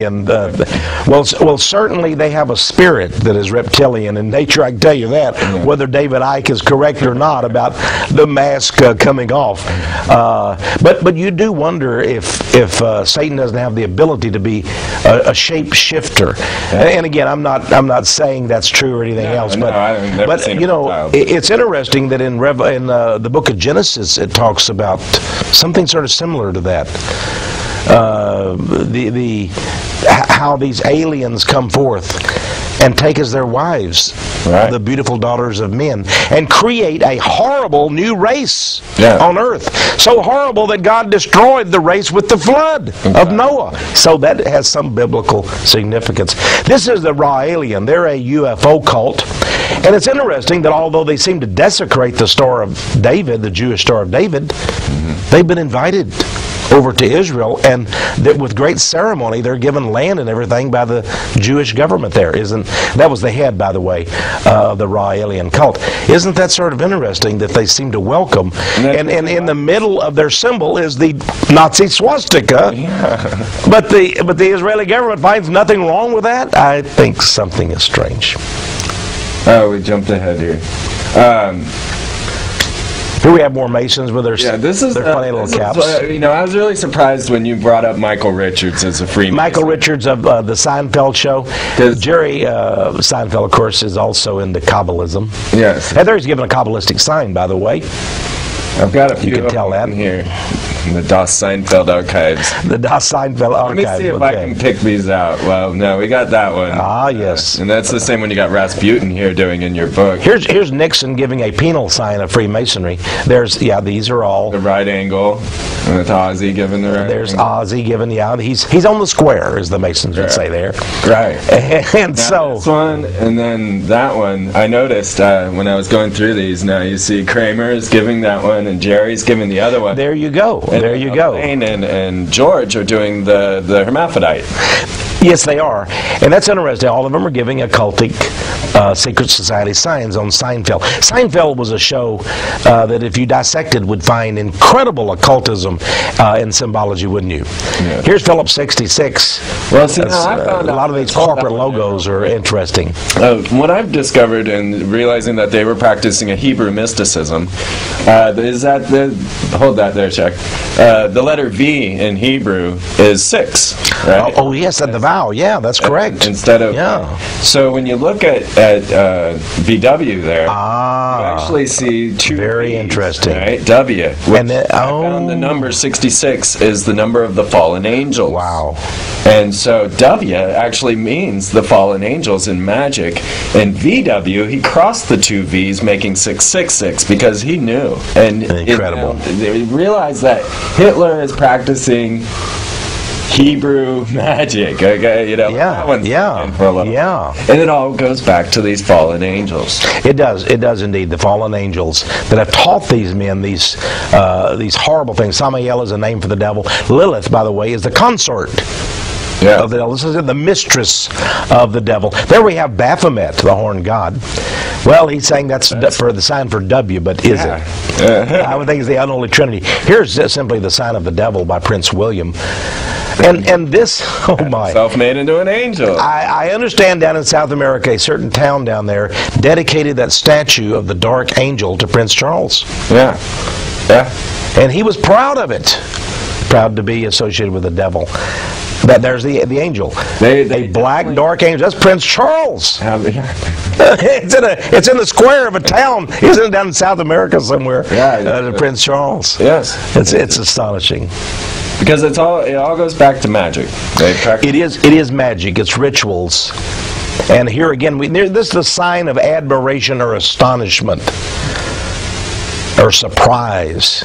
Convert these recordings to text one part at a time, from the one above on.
And well, certainly they have a spirit that is reptilian in nature. I can tell you that, whether David Icke is correct or not about the mask coming off. But you do wonder if Satan doesn't have the ability to be a shapeshifter. And again, I'm not saying that's true or anything else. But you know, it's interesting that in the book of Genesis it talks about something sort of similar to that. How these aliens come forth and take as their wives the beautiful daughters of men and create a horrible new race on earth. So horrible that God destroyed the race with the flood of Noah. So that has some biblical significance. This is the raw alien. They're a UFO cult. And it's interesting that although they seem to desecrate the Star of David, the Jewish Star of David, they've been invited over to Israel, and that with great ceremony they're given land and everything by the Jewish government there. That was the head, by the way, the raw alien cult. Isn't that sort of interesting that they seem to welcome? And in the middle of their symbol is the Nazi swastika. But the Israeli government finds nothing wrong with that. I think something is strange. Oh, we jumped ahead here. Here we have more Masons with their funny little caps. You know, I was really surprised when you brought up Michael Richards as a Freemason. Michael Richards of the Seinfeld show. Jerry Seinfeld, of course, is also into Kabbalism. Yes. And there's given a Kabbalistic sign, by the way. I've got a few. You can tell that here. The Das Seinfeld archives. The Das Seinfeld archives. Let me see if I can pick these out. Well, no, we got that one. Ah, yes. And that's the same one you got Rasputin here doing in your book. Here's Nixon giving a penal sign of Freemasonry. These are all the right angle. And it's Ozzy giving the right There's angle. Ozzy giving he's on the square, as the Masons would say there. Right. And now so this one, and then that one. I noticed when I was going through these. Now you see Kramer's giving that one, and Jerry's giving the other one. There you go. And there you go. Elaine and George are doing the hermaphrodite. Yes, they are. And that's interesting. All of them are giving occultic secret society signs on Seinfeld. Seinfeld was a show that if you dissected would find incredible occultism and symbology, wouldn't you? Yeah. Here's Philip 66. Well, see, I found a lot of these corporate logos are interesting. What I've discovered in realizing that they were practicing a Hebrew mysticism is that hold that there, Chuck. The letter V in Hebrew is 6. Right? Oh yes, at the vowel. Yeah, that's correct. Instead of So when you look at VW there, you actually see two. Very V's, interesting. Right? W. And I found the number 66 is the number of the fallen angels. Wow. And so W actually means the fallen angels in magic. And VW, he crossed the two V's, making 666 because he knew. And incredible. They realized that Hitler is practicing Hebrew magic, okay, you know. And it all goes back to these fallen angels. It does indeed. The fallen angels that have taught these men these horrible things. Samael is a name for the devil. Lilith, by the way, is the consort of the devil. This is the mistress of the devil. There we have Baphomet, the horned god. Well, he's saying that's for the sign for W, but is it? I would think it's the unholy trinity. Here's simply the sign of the devil by Prince William. And this, oh my. Self-made into an angel. I understand down in South America, a certain town down there dedicated that statue of the dark angel to Prince Charles. Yeah. And he was proud of it. Proud to be associated with the devil. There's the angel. A black, dark angel. That's Prince Charles. It's in the square of a town. Isn't it down in South America somewhere? Prince Charles. Yes. It's astonishing. Because it all goes back to magic. It is magic. It's rituals. And here again, this is the sign of admiration or astonishment or surprise.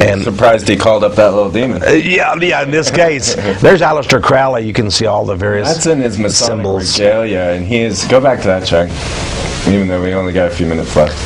And surprised he called up that little demon. In this case. There's Aleister Crowley. You can see all the various That's in his Masonic symbols. regalia, and he is... Go back to that, Chuck. Even though we only got a few minutes left.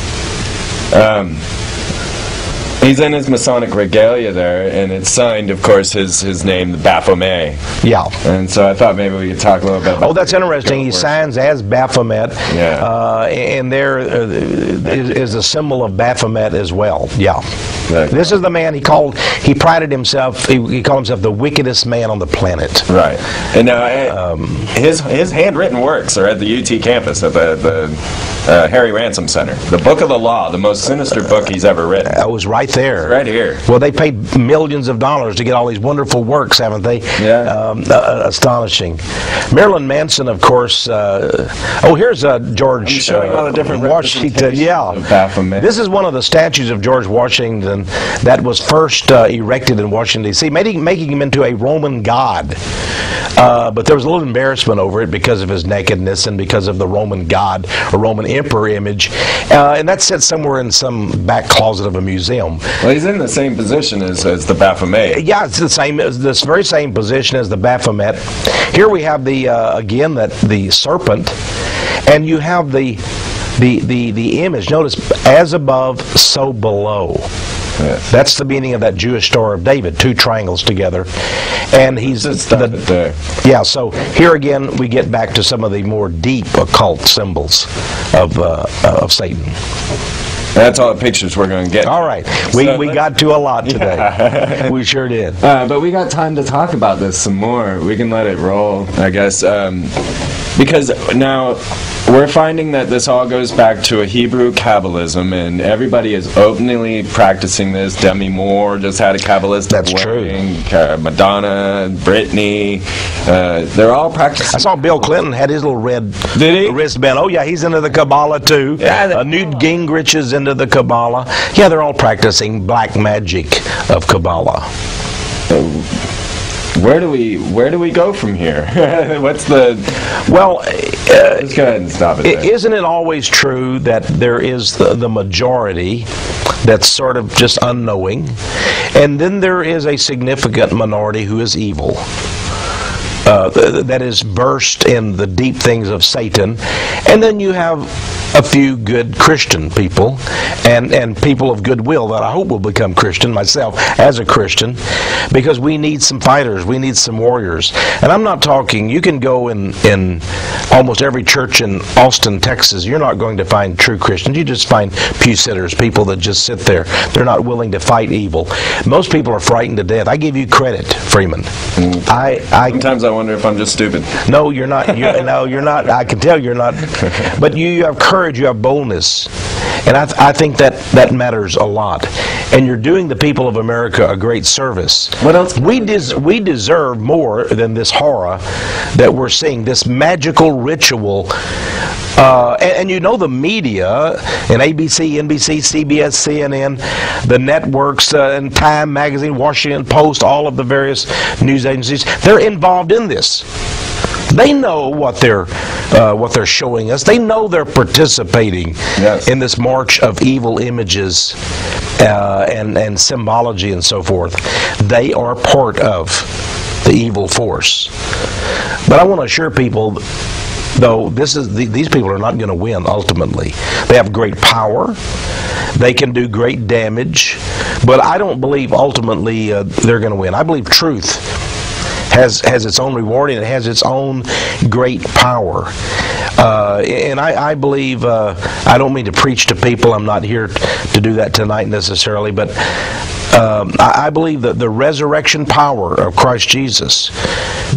He's in his Masonic regalia there, and it's signed, of course, his name, Baphomet. Yeah. And so I thought maybe we could talk a little bit about Oh, that's interesting. He signs as Baphomet. Yeah. And there is a symbol of Baphomet as well. Yeah. Exactly. This is the man he prided himself, he called himself the wickedest man on the planet. Right. And his handwritten works are at the UT campus at the Harry Ransom Center. The Book of the Law, the most sinister book he's ever written. It was right there. Right here. Well, they paid millions of dollars to get all these wonderful works, haven't they? Yeah. Astonishing. Marilyn Manson, of course. Here's George showing all the different Washington. Yeah. Of Baphomet. This is one of the statues of George Washington that was first erected in Washington, D.C., making him into a Roman god. But there was a little embarrassment over it because of his nakedness and because of the Roman god or Roman emperor image. And that's set somewhere in some back closet of a museum. Well, he's in the same position as the Baphomet. Yeah, it's the same, this very same position as the Baphomet. Here we have the the serpent, and you have the image. Notice, as above, so below. Yes. That's the meaning of that Jewish Star of David, two triangles together. And he's there. Yeah, so here again we get back to some of the more deep occult symbols of Satan. That's all the pictures we're going to get. All right. We got to a lot today. Yeah. We sure did. But we got time to talk about this some more. We can let it roll, I guess. Because now we're finding that this all goes back to a Hebrew Kabbalism, and everybody is openly practicing this. Demi Moore just had a Kabbalistic wedding. True. Madonna, Britney, they're all practicing. I saw Bill Clinton had his little red wristband. Oh, yeah, he's into the Kabbalah, too. Yeah, Newt Gingrich is into the Kabbalah. Yeah, they're all practicing black magic of Kabbalah. Where do we go from here? What's the... Well, let's go ahead and stop it there. Isn't it always true that there is the majority that's sort of just unknowing, and then there is a significant minority who is evil? That is versed in the deep things of Satan, and then you have a few good Christian people and people of goodwill that I hope will become Christian, myself as a Christian, because we need some fighters, we need some warriors. And I'm not talking, you can go in almost every church in Austin, Texas, you're not going to find true Christians. You just find pew sitters, people that just sit there. They're not willing to fight evil. Most people are frightened to death. I give you credit, Freeman. Sometimes I wonder if I'm just stupid. No, you're not. No, you're not. I can tell you're not. But you have courage, you have boldness. And I think that matters a lot. And you're doing the people of America a great service. What else? We deserve more than this horror that we're seeing, this magical ritual. And you know the media, and ABC, NBC, CBS, CNN, the networks, and Time Magazine, Washington Post, all of the various news agencies, they're involved in this. They know what they're showing us. They know they're participating in this march of evil images and symbology and so forth. They are part of the evil force. But I want to assure people, though, these people are not going to win ultimately. They have great power. They can do great damage. But I don't believe ultimately they're going to win. I believe truth has its own reward, and it has its own great power. And I believe, I don't mean to preach to people, I'm not here to do that tonight necessarily, but I believe that the resurrection power of Christ Jesus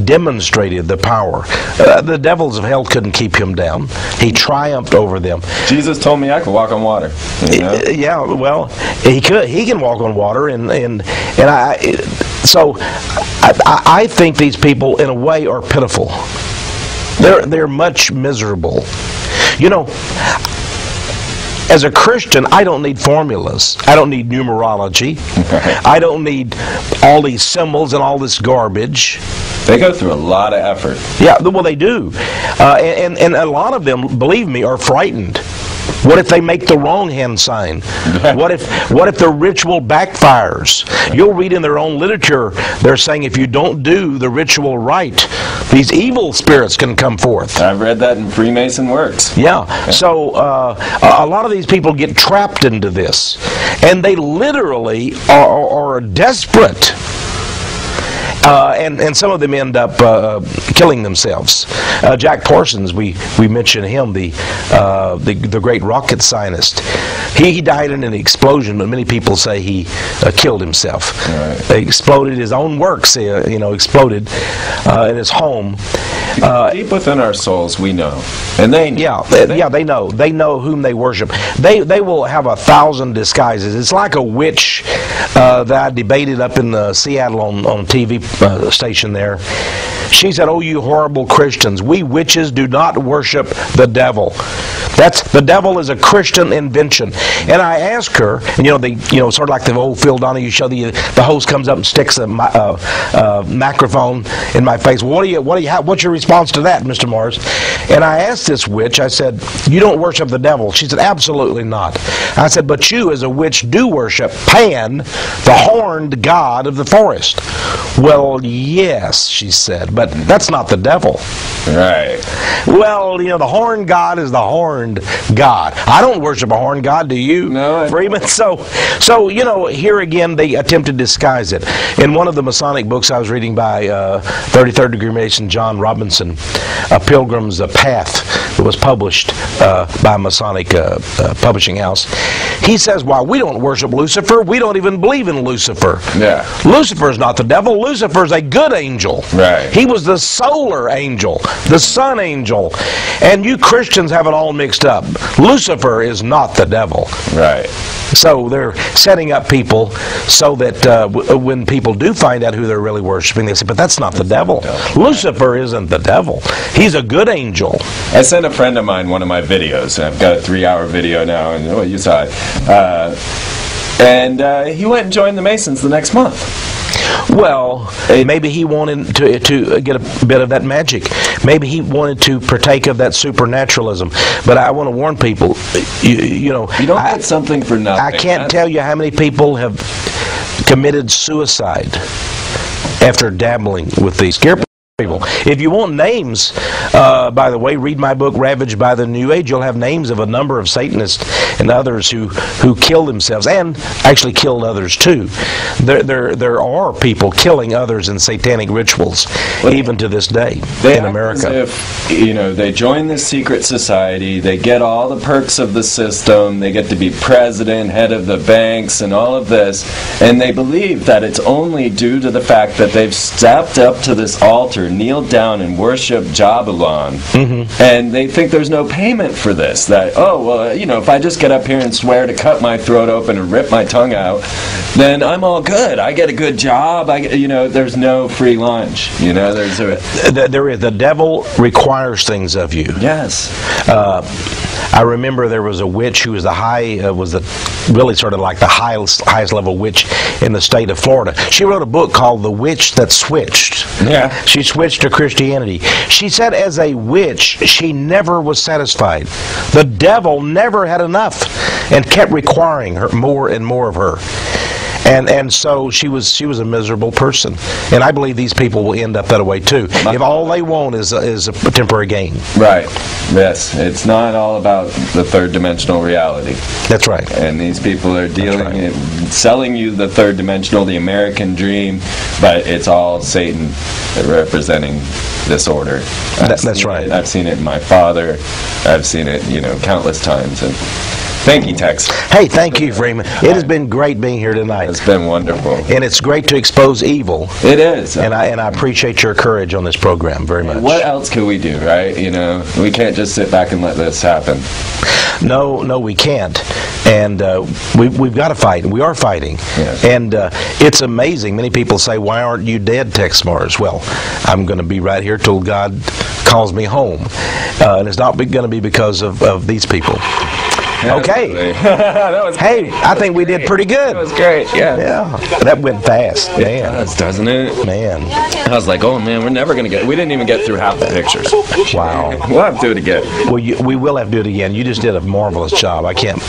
demonstrated the power. The devils of hell couldn't keep him down. He triumphed over them. Jesus told me I could walk on water. You know? Yeah, well, he could. He can walk on water, so I think these people, in a way, are pitiful. They're much miserable. You know, as a Christian, I don't need formulas. I don't need numerology. I don't need all these symbols and all this garbage. They go through a lot of effort. Yeah, well, they do. And a lot of them, believe me, are frightened. What if they make the wrong hand sign? What if the ritual backfires? You'll read in their own literature, they're saying if you don't do the ritual right, these evil spirits can come forth. I've read that in Freemason works. Yeah. So a lot of these people get trapped into this, and they literally are desperate. And some of them end up killing themselves. Jack Parsons, we mentioned him, the great rocket scientist. He died in an explosion, but many people say he killed himself. Right. They exploded his own works. Exploded in his home. Deep within our souls, we know, and they know. They know. They know whom they worship. They will have 1,000 disguises. It's like a witch that I debated up in Seattle on TV station there. She said, "Oh, you horrible Christians! We witches do not worship the devil. The devil is a Christian invention." And I asked her, and sort of like the old Phil Donahue show, the host comes up and sticks a microphone in my face. What's your response to that, Mr. Morris? And I asked this witch, I said, "You don't worship the devil?" She said, "Absolutely not." I said, "But you as a witch do worship Pan, the horned god of the forest." "Well, yes," she said, "but that's not the devil." Right. Well, the horned god is the horned god. I don't worship a horned god, do you? No. Freeman? So here again, they attempt to disguise it. In one of the Masonic books I was reading by 33rd degree Mason John Robinson, A Pilgrim's Path, that was published by a Masonic publishing house, he says, "Well, we don't worship Lucifer. We don't even believe in Lucifer." Yeah. Lucifer's not the devil. Lucifer's a good angel. Right. He was the solar angel, the sun angel. And you Christians have it all mixed up. Lucifer is not the devil. Right. So they're setting up people so that when people do find out who they're really worshiping, they say, "But that's not the devil. Lucifer isn't the devil. He's a good angel." I sent a friend of mine one of my videos. I've got a 3-hour video now, and you saw it. And he went and joined the Masons the next month. Well, maybe he wanted to get a bit of that magic. Maybe he wanted to partake of that supernaturalism. But I want to warn people, you don't get something for nothing. I can't tell you how many people have committed suicide after dabbling with these people. If you want names, by the way, read my book, Ravaged by the New Age. You'll have names of a number of Satanists and others who killed themselves and actually killed others too. There are people killing others in satanic rituals, even to this day in America. If they join this secret society, they get all the perks of the system, they get to be president, head of the banks, and all of this, and they believe that it's only due to the fact that they've stepped up to this altar, kneeled down and worshiped Jabalon, and they think there's no payment for this. That, if I just get up here and swear to cut my throat open and rip my tongue out, then I'm all good. I get a good job. There's no free lunch. The devil requires things of you. Yes. I remember there was a witch who was really sort of like the highest level witch in the state of Florida. She wrote a book called The Witch That Switched. Yeah. She switched to Christianity. She said as a witch, she never was satisfied. The devil never had enough and kept requiring her more and more of her. And so she was a miserable person. And I believe these people will end up that way too, if all they want is a temporary gain. Right. Yes. It's not all about the third dimensional reality. That's right. And these people are selling you the third dimensional, the American dream, but it's all Satan representing this order. That's right. I've seen it in my father. I've seen it, countless times. And thank you, Tex. Hey, thank you, Freeman. It has been great being here tonight. It's been wonderful. And it's great to expose evil. It is. And I appreciate your courage on this program very much. What else can we do, right? We can't just sit back and let this happen. No, we can't. And we've got to fight, and we are fighting. Yes. And it's amazing. Many people say, "Why aren't you dead, Tex Mars?" Well, I'm going to be right here till God calls me home. And it's not going to be because of these people. Okay. That was Hey, I think we did pretty good. That was great. Yeah. Yeah. That went fast, man. It does, doesn't it? Man. I was like, oh man, we're never gonna get. We didn't even get through half the pictures. Wow. We'll have to do it again. Well, we will have to do it again. You just did a marvelous job. I can't.